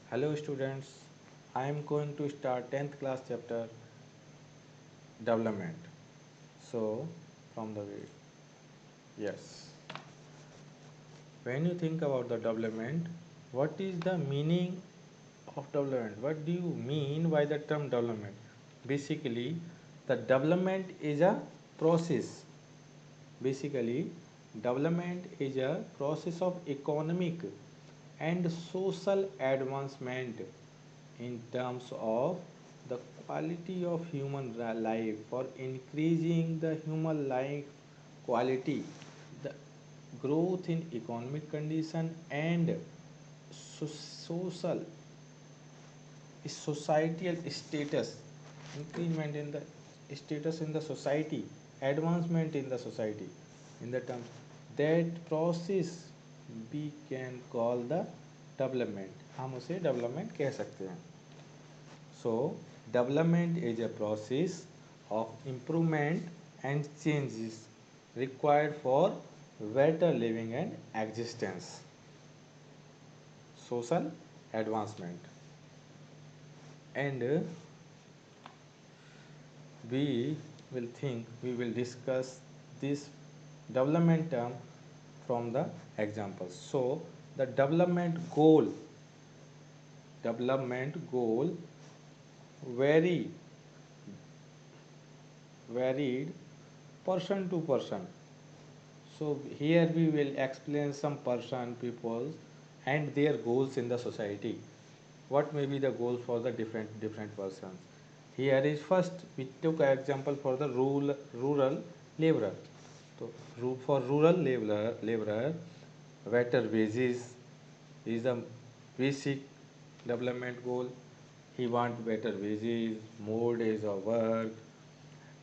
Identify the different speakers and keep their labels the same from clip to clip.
Speaker 1: Hello students, I am going to start 10th class chapter development. So from the way, yes, when you think about the development, what is the meaning of development? What do you mean by the term development? Basically, the development is a process. Basically, development is a process of economic and social advancement in terms of the quality of human life for increasing the human life quality, the growth in economic condition and social societal status, increment in the status in the society, advancement in the society. In the terms that process we can call the development, हम उसे development कह सकते हैं. So, development is a process of improvement and changes required for better living and existence, social advancement. And we will discuss this development term from the examples. So, the development goal vary varied person to person. So here we will explain some person, people and their goals in the society. What may be the goals for the different persons? Here is first we took an example for the rural laborer. So for rural laborer, better wages is the basic development goal. He want better wages, more days of work,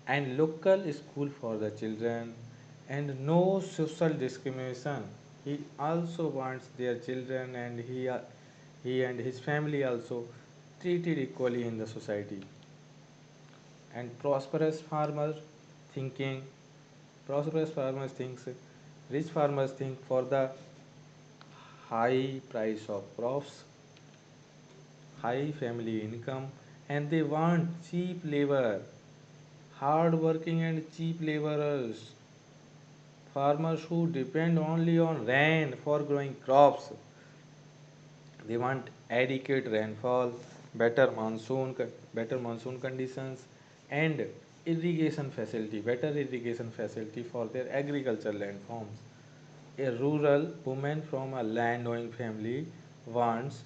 Speaker 1: and local school for the children, and no social discrimination. He also wants their children and he and his family also treated equally in the society. And thinking prosperous farmers thinks rich farmers think for the high price of crops, high family income, and they want cheap labor, hard working and cheap laborers, farmers who depend only on rain for growing crops. They want adequate rainfall, better monsoon conditions, and better irrigation facility for their agricultural landforms. A rural woman from a land-owning family wants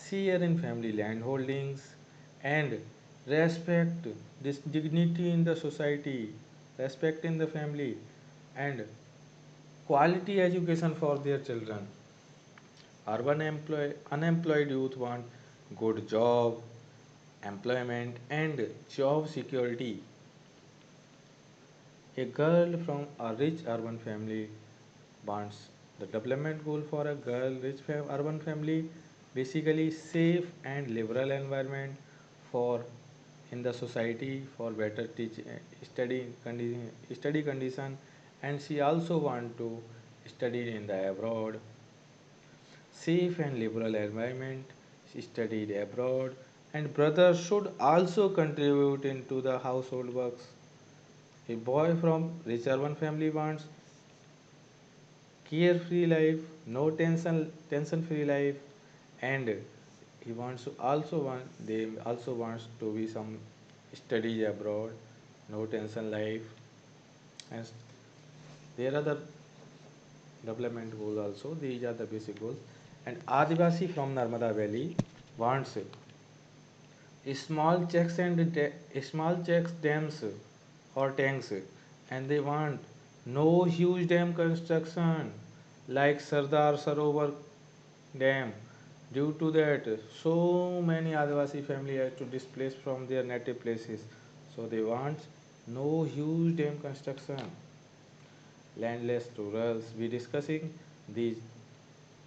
Speaker 1: share in family landholdings and respect, this dignity in the society, respect in the family, and quality education for their children. Unemployed youth want good job, employment, and job security. A girl from a rich urban family wants the development goal for a girl urban family, basically safe and liberal environment for in the society for better study condition, and she also want to study in the abroad. Safe and liberal environment, she studied abroad, and brothers should also contribute into the household works. A boy from rich urban family wants carefree life, no tension free life, and he wants to also want they also wants to be some studies abroad, no tension life, and there are the development goals also. These are the basic goals. And Adivasi from Narmada Valley wants small checks dams or tanks, and they want no huge dam construction like Sardar Sarovar Dam. Due to that, so many Adivasi families have to displace from their native places. So they want no huge dam construction. Landless rurals. We discussing these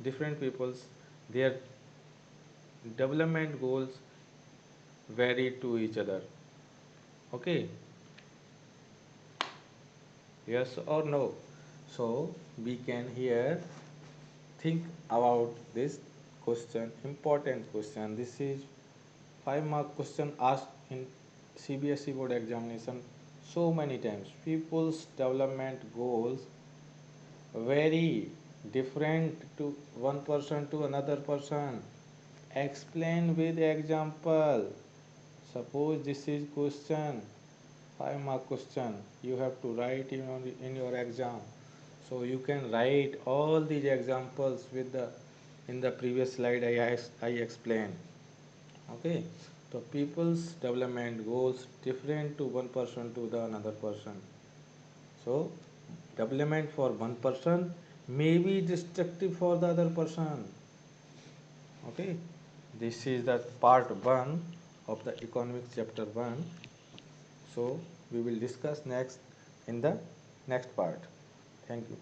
Speaker 1: different peoples, their development goals vary to each other. Okay, yes or no? So we can here think about this question, important question. This is 5 mark question asked in CBSE board examination so many times. People's development goals vary different to one person to another person. Explain with example. Suppose this is question, 5 mark question. You have to write in your exam. So you can write all these examples with the in the previous slide I explained. Okay. So people's development goals different to one person to the another person. So development for one person may be destructive for the other person. Okay. This is the part 1 of the economics chapter 1. So we will discuss next in the next part. Thank you.